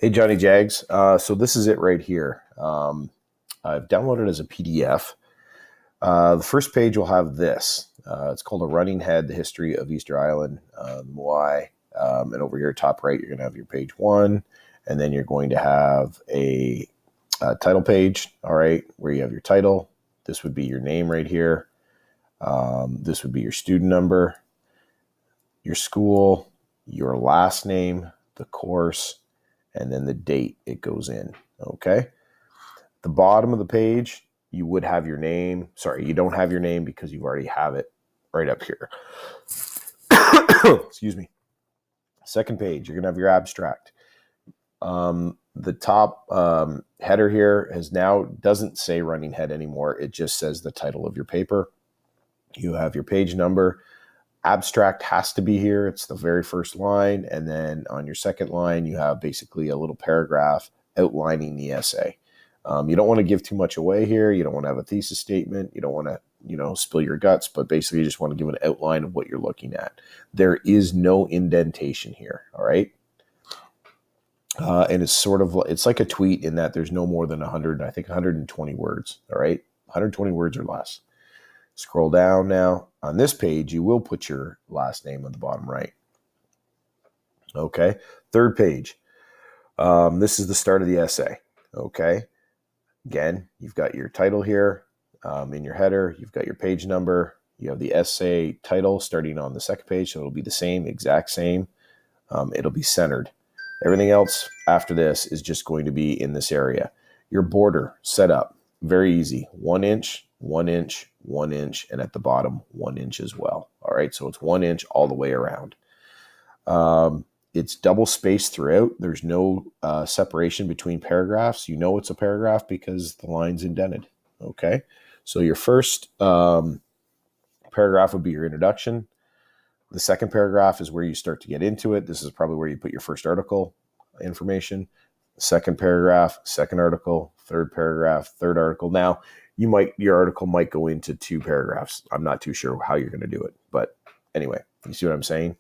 Hey, Johnny Jags. So this is it right here. I've downloaded it as a PDF. The first page will have this. It's called A Running Head, The History of Easter Island, Moai. And over here, top right, you're going to have your page one. And then you're going to have a title page, all right, where you have your title. This would be your name right here. This would be your student number, your school, your last name, the course, and then the date it goes in. Okay. The bottom of the page, you would have your name. Sorry, you don't have your name because you already have it right up here. Excuse me. Second page, you're going to have your abstract. The top header here has now doesn't say running head anymore. It just says the title of your paper. You have your page number. Abstract has to be here. It's the very first line. And then on your second line, you have basically a little paragraph outlining the essay. You don't want to give too much away here. You don't want to have a thesis statement. You don't want to, spill your guts, but basically you just want to give an outline of what you're looking at. There is no indentation here. All right. And it's like a tweet in that there's no more than 120 words. All right. 120 words or less. Scroll down now. On this page, you will put your last name on the bottom right. Okay. Third page. This is the start of the essay. Okay. Again, you've got your title here in your header. You've got your page number. You have the essay title starting on the second page. So it'll be the same, exact same. It'll be centered. Everything else after this is just going to be in this area. Your border set up. Very easy. 1 inch, 1 inch, 1 inch, and at the bottom, 1 inch as well. All right, so it's 1 inch all the way around. It's double spaced throughout. There's no separation between paragraphs. You know it's a paragraph because the line's indented. Okay, so your first paragraph would be your introduction. The second paragraph is where you start to get into it. This is probably where you put your first article information. Second paragraph, second article, third paragraph, third article. Now, your article might go into 2 paragraphs. I'm not too sure how you're going to do it, but anyway, you see what I'm saying?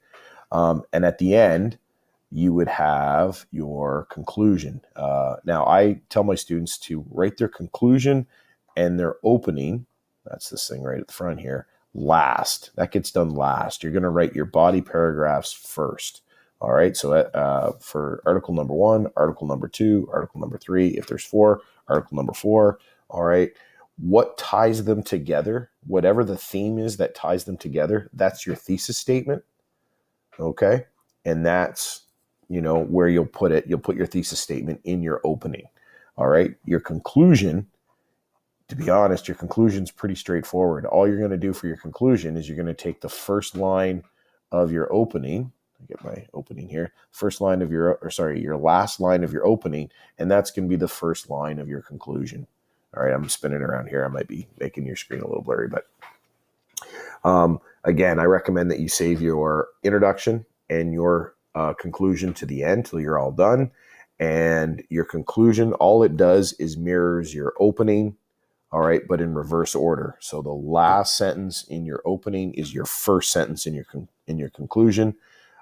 And at the end, you would have your conclusion. Now, I tell my students to write their conclusion and their opening. That's this thing right at the front here. Last. That gets done last. You're going to write your body paragraphs first. All right. So for article number 1, article number 2, article number 3, if there's 4, article number 4. All right. What ties them together, whatever the theme is that ties them together, that's your thesis statement. Okay. And that's, where you'll put it. You'll put your thesis statement in your opening. All right. Your conclusion, to be honest, your conclusion is pretty straightforward. All you're going to do for your conclusion is you're going to take the first line of your opening. I get my opening here. Your last line of your opening, and that's going to be the first line of your conclusion. All right, I'm spinning around here. I might be making your screen a little blurry, but again, I recommend that you save your introduction and your conclusion to the end till you're all done. And your conclusion, all it does is mirrors your opening. All right, but in reverse order. So the last sentence in your opening is your first sentence in your conclusion.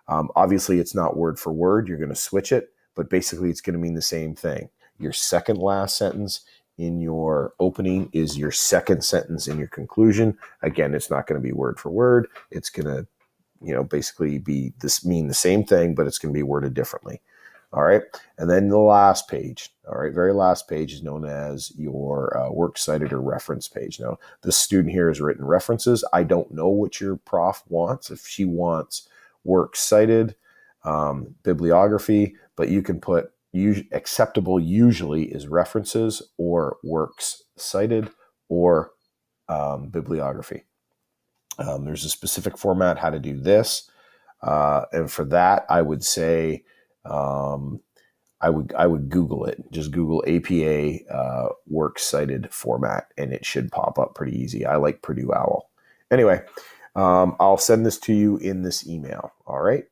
Obviously, it's not word for word. You're going to switch it, but basically, it's going to mean the same thing. Your second last sentence in your opening is your second sentence in your conclusion. Again, it's not going to be word for word. It's going to, basically mean the same thing, but it's going to be worded differently. All right. And then the last page, all right, very last page is known as your works cited or reference page. Now, this student here has written references. I don't know what your prof wants. If she wants works cited, bibliography, but you can put acceptable usually is references or works cited or bibliography. There's a specific format how to do this. And for that, I would say, I would Google it. Just Google APA works cited format, and it should pop up pretty easy. I like Purdue OWL. Anyway, I'll send this to you in this email. All right.